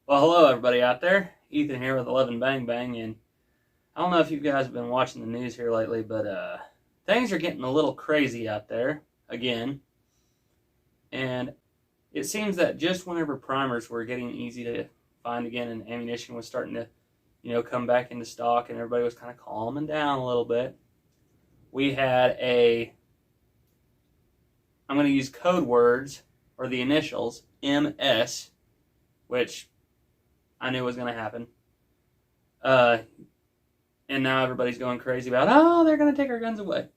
Well, hello everybody out there. Ethan here with 11 Bang Bang, and I don't know if you guys have been watching the news here lately, but things are getting a little crazy out there again. And it seems that just whenever primers were getting easy to find again and ammunition was starting to, come back into stock and everybody was kind of calming down a little bit, we had I'm going to use code words or the initials MS, which I knew was going to happen. And now everybody's going crazy about, oh, they're going to take our guns away.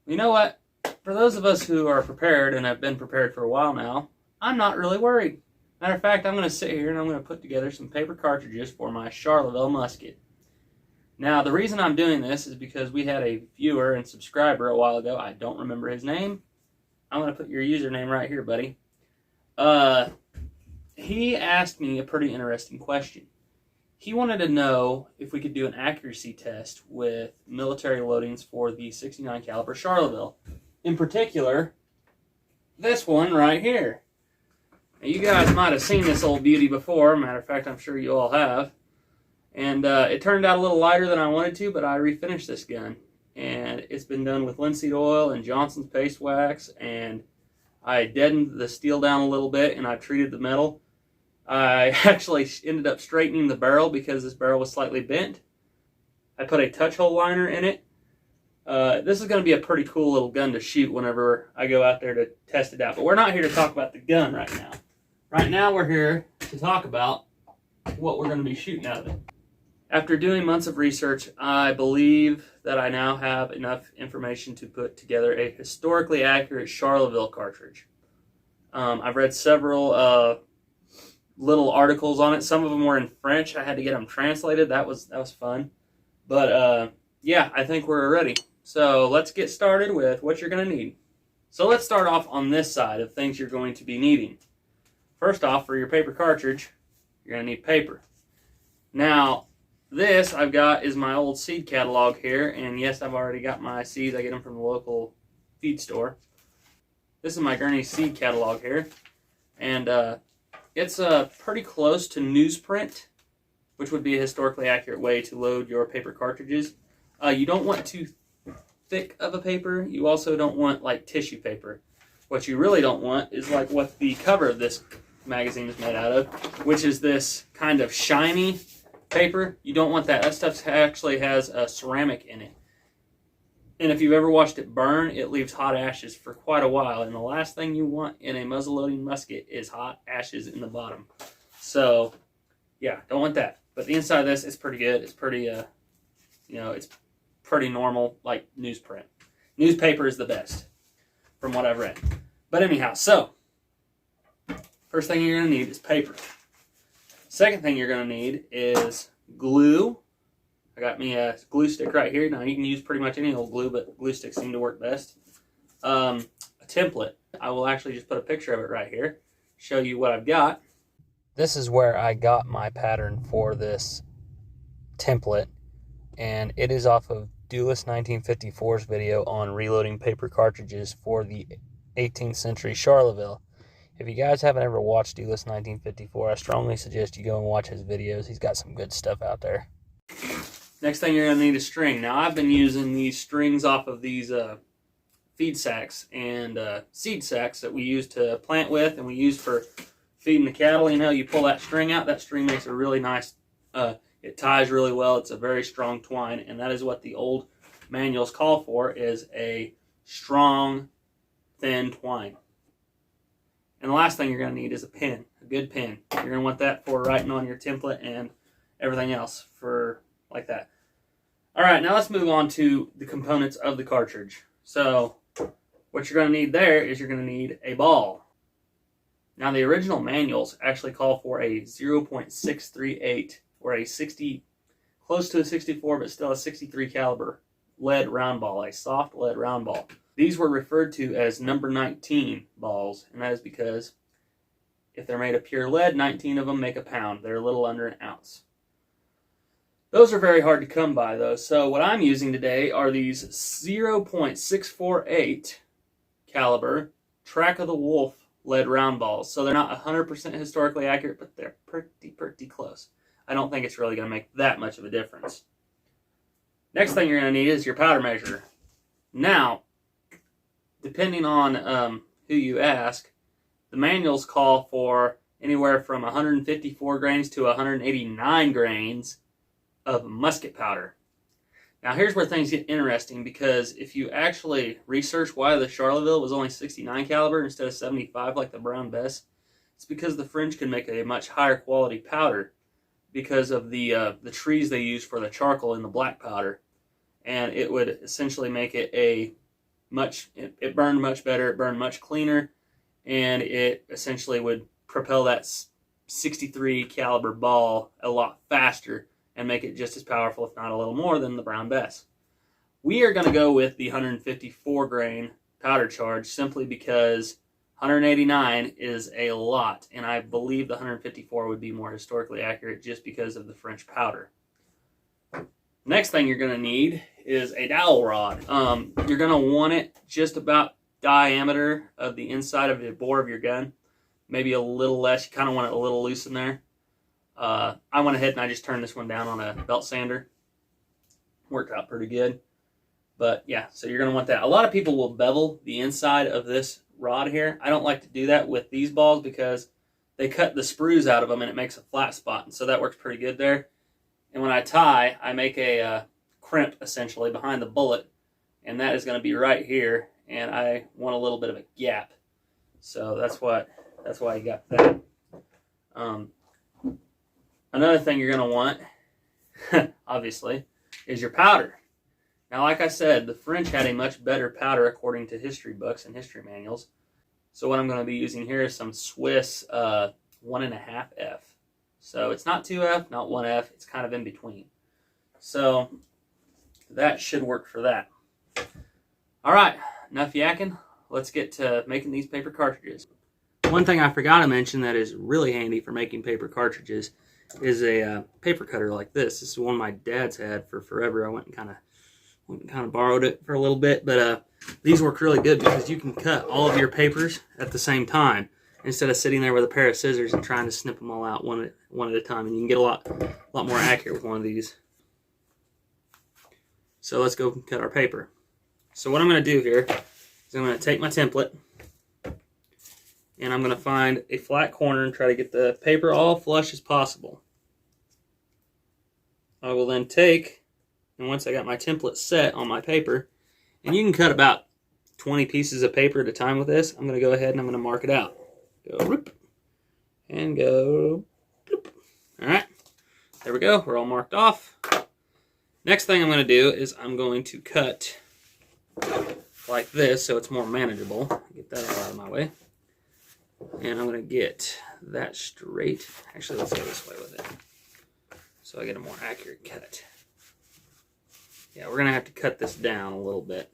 You know what? For those of us who are prepared and have been prepared for a while now, I'm not really worried. Matter of fact, I'm going to sit here and I'm going to put together some paper cartridges for my Charleville musket. Now, the reason I'm doing this is because we had a viewer and subscriber a while ago. I don't remember his name. I'm going to put your username right here, buddy. He asked me a pretty interesting question. He wanted to know if we could do an accuracy test with military loadings for the 69 caliber Charleville. In particular, this one right here. Now, you guys might have seen this old beauty before. Matter of fact, I'm sure you all have. And it turned out a little lighter than I wanted to, but I refinished this gun. And it's been done with linseed oil and Johnson's paste wax, and I deadened the steel down a little bit, and I treated the metal. I actually ended up straightening the barrel because this barrel was slightly bent. I put a touch hole liner in it. This is going to be a pretty cool little gun to shoot whenever I go out there to test it out. But we're not here to talk about the gun right now. Right now we're here to talk about what we're going to be shooting out of it. After doing months of research, I believe that I now have enough information to put together a historically accurate Charleville cartridge. I've read several little articles on it. Some of them were in French. I had to get them translated. That was fun. But yeah, I think we're ready. So let's get started with what you're going to need. So let's start off on this side of things you're going to be needing. First off, for your paper cartridge, you're going to need paper. Now, this I've got is my old seed catalog here, and yes, I've already got my seeds. I get them from the local feed store. This is my Gurney seed catalog here, and it's pretty close to newsprint, which would be a historically accurate way to load your paper cartridges. You don't want too thick of a paper. You also don't want like tissue paper. What you really don't want is like what the cover of this magazine is made out of, which is this kind of shiny paper. You don't want that. That stuff actually has a ceramic in it. And if you've ever watched it burn, it leaves hot ashes for quite a while. And the last thing you want in a muzzle-loading musket is hot ashes in the bottom. So, yeah, don't want that. But the inside of this is pretty good. It's pretty, it's pretty normal, like newsprint. Newspaper is the best, from what I've read. But anyhow, so, first thing you're going to need is paper. Second thing you're going to need is glue. I got me a glue stick right here. Now, you can use pretty much any old glue, but glue sticks seem to work best. A template. I will actually just put a picture of it right here, show you what I've got. This is where I got my pattern for this template, and it is off of Duelist 1954's video on reloading paper cartridges for the 18th century Charleville. If you guys haven't ever watched Duelist 1954, I strongly suggest you go and watch his videos. He's got some good stuff out there. Next thing you're going to need is string. Now, I've been using these strings off of these feed sacks and seed sacks that we use to plant with and we use for feeding the cattle. You know, you pull that string out, that string makes a really nice, it ties really well. It's a very strong twine, and that is what the old manuals call for, is a strong, thin twine. And the last thing you're going to need is a pen, a good pen. You're going to want that for writing on your template and everything else for like that. All right, now let's move on to the components of the cartridge. So what you're going to need there is you're going to need a ball. Now, the original manuals actually call for a 0.638 or a 60, close to a 64, but still a 63 caliber lead round ball, a soft lead round ball. These were referred to as number 19 balls, and that is because if they're made of pure lead, 19 of them make a pound. They're a little under an ounce. Those are very hard to come by, though. So what I'm using today are these 0.648 caliber Track of the Wolf lead round balls. So they're not 100% historically accurate, but they're pretty close. I don't think it's really going to make that much of a difference. Next thing you're going to need is your powder measure. Now, depending on who you ask, the manuals call for anywhere from 154 grains to 189 grains of musket powder. Now here's where things get interesting, because if you actually research why the Charleville was only 69 caliber instead of 75 like the Brown Bess, it's because the French can make a much higher quality powder because of the trees they use for the charcoal in the black powder, and it would essentially make it it burned much better, it burned much cleaner, and it essentially would propel that 63 caliber ball a lot faster and make it just as powerful, if not a little more, than the Brown Bess. We are going to go with the 154 grain powder charge simply because 189 is a lot, and I believe the 154 would be more historically accurate just because of the French powder. Next thing you're going to need is a dowel rod. You're going to want it just about diameter of the inside of the bore of your gun, maybe a little less. You kind of want it a little loose in there. I went ahead and I just turned this one down on a belt sander. Worked out pretty good. But yeah, so you're going to want that. A lot of people will bevel the inside of this rod here. I don't like to do that with these balls because they cut the sprues out of them and it makes a flat spot. And so that works pretty good there. And when I tie, I make a crimp essentially behind the bullet. And that is going to be right here. And I want a little bit of a gap. So that's why you got that. Another thing you're going to want, obviously, is your powder. Now, like I said, the French had a much better powder according to history books and history manuals. So what I'm going to be using here is some Swiss 1.5F. So it's not 2F, not 1F. It's kind of in between. So that should work for that. All right, enough yakking. Let's get to making these paper cartridges. One thing I forgot to mention that is really handy for making paper cartridges is a paper cutter like this. This is one my dad's had for forever. I went and kind of borrowed it for a little bit, but these work really good because you can cut all of your papers at the same time instead of sitting there with a pair of scissors and trying to snip them all out one at a time. And you can get a lot more accurate with one of these. So let's go cut our paper. So what I'm going to do here is I'm going to take my template and I'm going to find a flat corner and try to get the paper all flush as possible. I will then take, and once I got my template set on my paper, and you can cut about 20 pieces of paper at a time with this, I'm going to go ahead and I'm going to mark it out. Go whoop, and go bloop. All right, there we go. We're all marked off. Next thing I'm going to do is I'm going to cut like this so it's more manageable. Get that all out of my way. And I'm going to get that straight. Actually, let's go this way with it so I get a more accurate cut. Yeah, we're going to have to cut this down a little bit.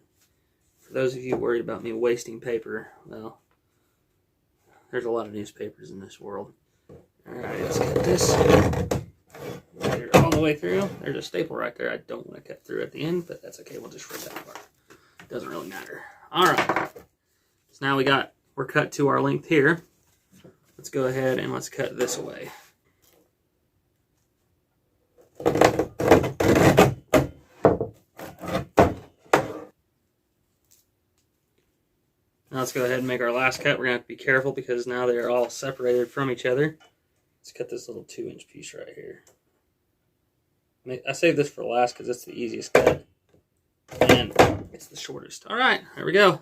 For those of you worried about me wasting paper, well, there's a lot of newspapers in this world. Alright, let's cut this. Get it all the way through. There's a staple right there. I don't want to cut through at the end, but that's okay. We'll just rip that apart. Doesn't really matter. Alright. So now we're cut to our length here. Let's go ahead and let's cut this away. Now let's go ahead and make our last cut. We're going to have to be careful because now they're all separated from each other. Let's cut this little 2-inch piece right here. I saved this for last because it's the easiest cut. And it's the shortest. Alright, there we go.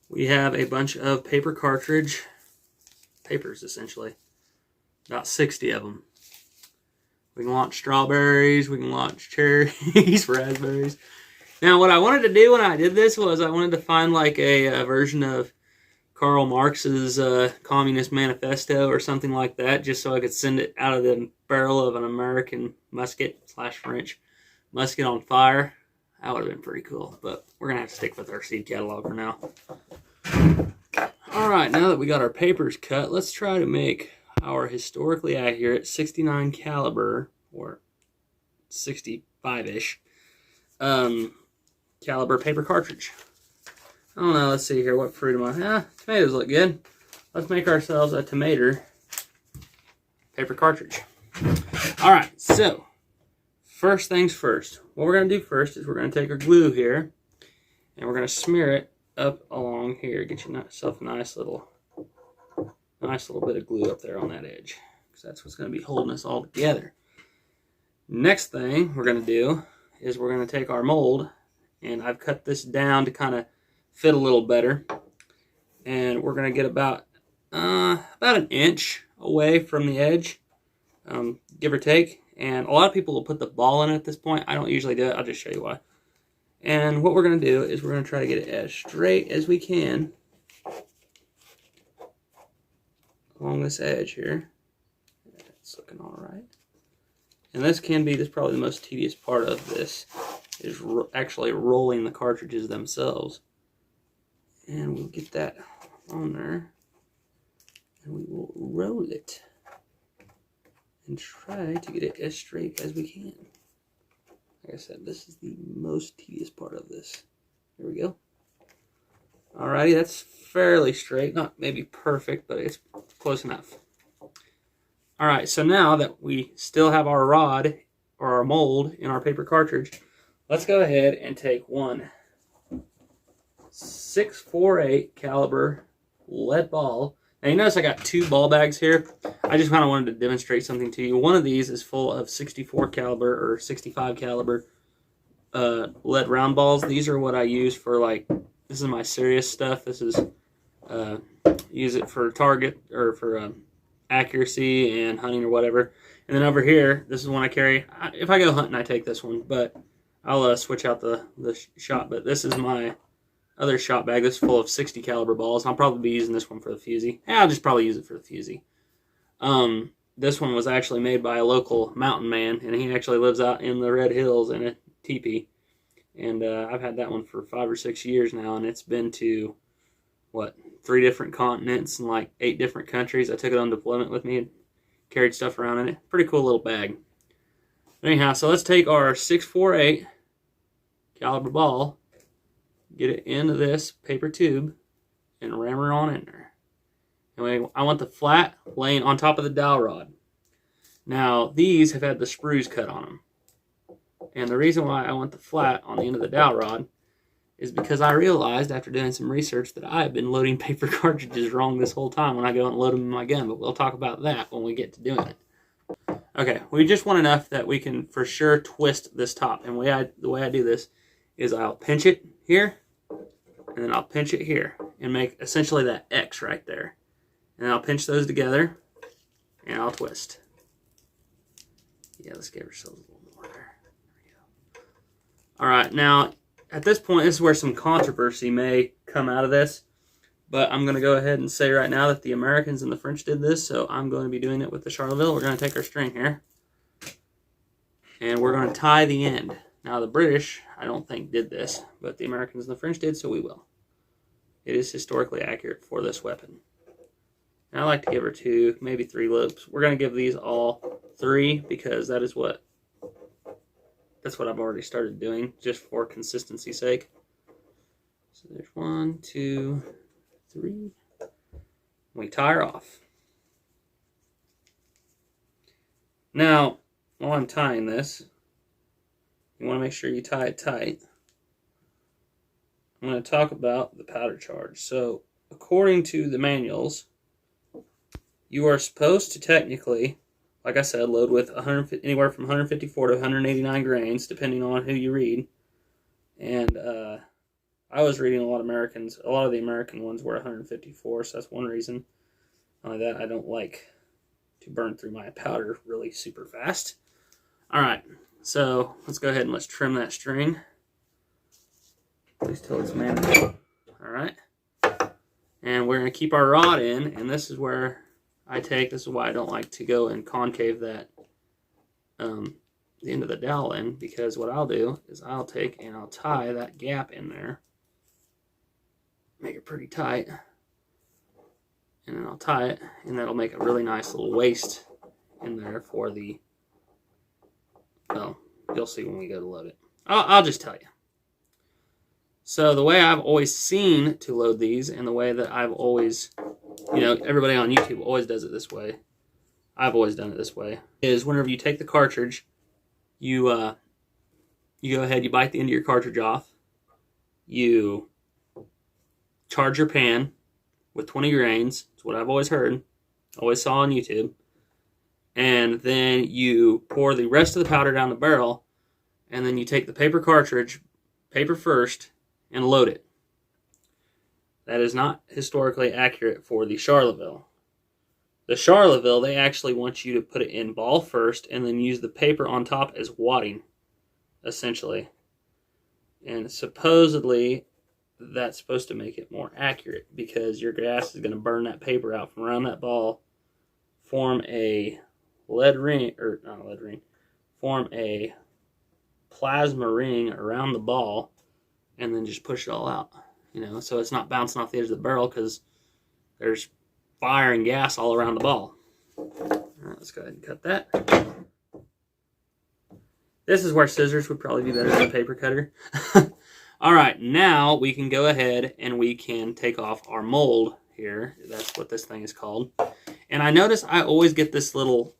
We have a bunch of paper cartridge papers, essentially. About 60 of them. We can launch strawberries, we can launch cherries, raspberries. Now, what I wanted to do when I did this was I wanted to find like a version of Karl Marx's Communist Manifesto or something like that, just so I could send it out of the barrel of an American musket / French musket on fire. That would have been pretty cool, but we're going to have to stick with our seed catalog for now. Alright, now that we got our papers cut, let's try to make our historically accurate 69 caliber, or 65-ish, caliber paper cartridge. I don't know, let's see here, what fruit am I? Tomatoes look good. Let's make ourselves a tomato paper cartridge. Alright, so, first things first. What we're going to do first is we're going to take our glue here, and we're going to smear it up along here. Get yourself a nice little bit of glue up there on that edge, because that's what's going to be holding us all together. Next thing we're going to do is we're going to take our mold, and I've cut this down to kind of fit a little better, and we're going to get about an inch away from the edge, give or take. And a lot of people will put the ball in it at this point. I don't usually do it. I'll just show you why. And what we're going to do is we're going to try to get it as straight as we can along this edge here. It's looking all right. And this probably the most tedious part of this, is actually rolling the cartridges themselves. And we'll get that on there, and we will roll it and try to get it as straight as we can. Like I said, this is the most tedious part of this. Here we go. Alrighty, that's fairly straight. Not maybe perfect, but it's close enough. Alright, so now that we still have our rod or our mold in our paper cartridge, let's go ahead and take one 6.48 caliber lead ball. Now you notice I got two ball bags here. I just kind of wanted to demonstrate something to you. One of these is full of 64 caliber or 65 caliber lead round balls. These are what I use for, like, this is my serious stuff. This is use it for target or for accuracy and hunting or whatever. And then over here, this is one I carry. If I go hunting, I take this one, but I'll switch out the shot. But this is my other shot bag. This is full of 60 caliber balls. I'll probably be using this one for the fusee. I'll just probably use it for the fusee. This one was actually made by a local mountain man, and he actually lives out in the Red Hills in a teepee. And I've had that one for 5 or 6 years now, and it's been to, what, 3 different continents and like 8 different countries. I took it on deployment with me and carried stuff around in it. Pretty cool little bag. But anyhow, so let's take our 6.48 caliber ball, get it into this paper tube, and ram her on in there. Anyway, I want the flat laying on top of the dowel rod. Now, these have had the sprues cut on them. And the reason why I want the flat on the end of the dowel rod is because I realized after doing some research that I have been loading paper cartridges wrong this whole time when I go and load them in my gun, but we'll talk about that when we get to doing it. Okay, we just want enough that we can for sure twist this top. And the way I do this is I'll pinch it here, and then I'll pinch it here, and make essentially that X right there. And I'll pinch those together, and I'll twist. Yeah, let's give ourselves a little more there. There we go. Alright, now, at this point, this is where some controversy may come out of this. But I'm going to go ahead and say right now that the Americans and the French did this, so I'm going to be doing it with the Charleville. We're going to take our string here, and we're going to tie the end. Now, the British, I don't think, did this, but the Americans and the French did, so we will. It is historically accurate for this weapon. And I like to give her 2, maybe 3 loops. We're going to give these all 3 because that's what I've already started doing, just for consistency's sake. So there's 1, 2, 3. We tie her off. Now, while I'm tying this, you want to make sure you tie it tight. I'm going to talk about the powder charge. So, according to the manuals, you are supposed to technically, like I said, load with anywhere from 154 to 189 grains, depending on who you read. And I was reading a lot of the American ones were 154, so that's one reason. Not only that, I don't like to burn through my powder really super fast. Alright, so let's go ahead and let's trim that string. At least till it's manageable. Alright. And we're going to keep our rod in, and this is where this is why I don't like to go and concave that, the end of the dowel in, because what I'll do is I'll take and I'll tie that gap in there, make it pretty tight, and then I'll tie it, and that'll make a really nice little waist in there for the, well, you'll see when we go to load it. I'll just tell you. So the way I've always seen to load these, and the way that I've always, everybody on YouTube always does it this way. I've always done it this way. Is whenever you take the cartridge, you go ahead, you bite the end of your cartridge off, you charge your pan with 20 grains. That's what I've always heard, always saw on YouTube. And then you pour the rest of the powder down the barrel, and then you take the paper cartridge, paper first, and load it. That is not historically accurate for the Charleville. The Charleville, they actually want you to put it in ball first and then use the paper on top as wadding, essentially. And supposedly, that's supposed to make it more accurate because your gas is going to burn that paper out from around that ball, form a form a plasma ring around the ball, and then just push it all out. So it's not bouncing off the edge of the barrel because there's fire and gas all around the ball. All right, let's go ahead and cut that. This is where scissors would probably be better than a paper cutter. All right, now we can go ahead and we can take off our mold here. That's what this thing is called. And I notice I always get this little,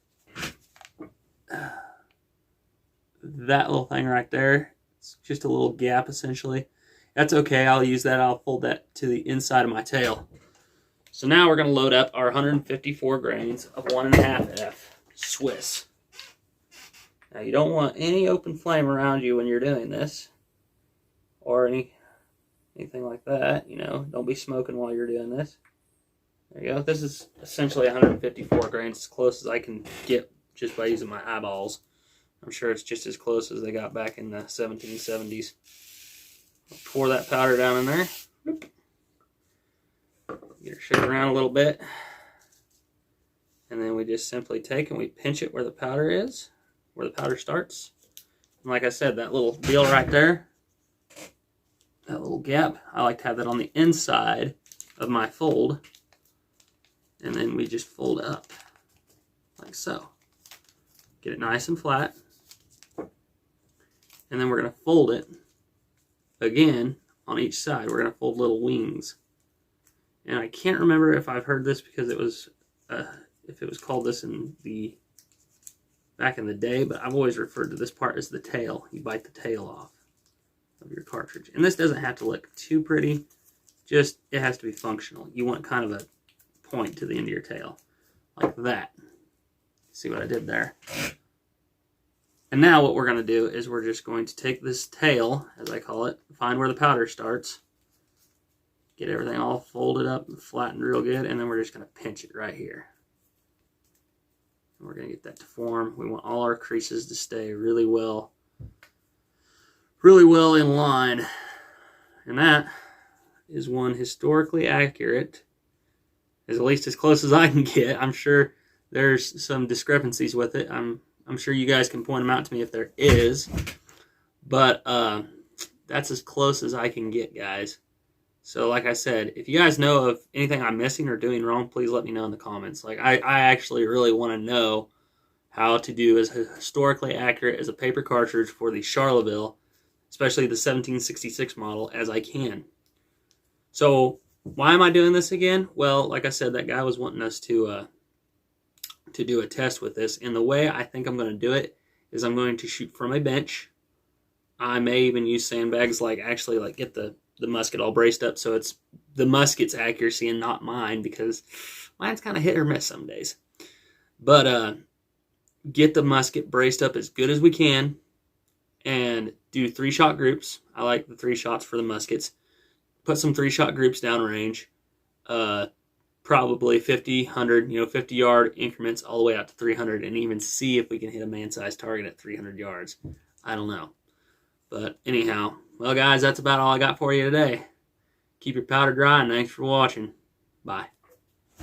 that little thing right there. It's just a little gap, essentially. That's okay. I'll use that. I'll fold that to the inside of my tail. So now we're going to load up our 154 grains of 1.5F Swiss. Now you don't want any open flame around you when you're doing this, or anything like that. Don't be smoking while you're doing this. There you go. This is essentially 154 grains, as close as I can get just by using my eyeballs. I'm sure it's just as close as they got back in the 1770s. I'll pour that powder down in there. Get her shake around a little bit. And then we just simply take and we pinch it where the powder is, where the powder starts. And like I said, that little deal right there, that little gap, I like to have that on the inside of my fold. And then we just fold up like so. Get it nice and flat. And then we're going to fold it again on each side. We're going to fold little wings. And I can't remember if I've heard this because it was, if it was called this back in the day, but I've always referred to this part as the tail. You bite the tail off of your cartridge. And this doesn't have to look too pretty, just it has to be functional. You want kind of a point to the end of your tail, like that. See what I did there? And now what we're going to do is we're just going to take this tail, as I call it, find where the powder starts, get everything all folded up and flattened real good, and then we're just going to pinch it right here. And we're going to get that to form. We want all our creases to stay really well in line. And that is one historically accurate, at least as close as I can get. I'm sure there's some discrepancies with it. I'm sure you guys can point them out to me if there is. But that's as close as I can get, guys. So like I said, if you guys know of anything I'm missing or doing wrong, please let me know in the comments. Like I actually really want to know how to do as historically accurate as a paper cartridge for the Charleville, especially the 1766 model, as I can. So why am I doing this again? Well, like I said, that guy was wanting us to do a test with this. And the way I think I'm going to do it is I'm going to shoot from a bench. I may even use sandbags, actually get the musket all braced up so it's the musket's accuracy and not mine, because mine's kind of hit or miss some days. But get the musket braced up as good as we can and do 3-shot groups. I like the 3 shots for the muskets. Put some 3-shot groups downrange. Probably 50, 100, 50-yard increments all the way out to 300, and even see if we can hit a man-sized target at 300 yards. I don't know. But anyhow, well, guys, that's about all I got for you today. Keep your powder dry, and thanks for watching. Bye.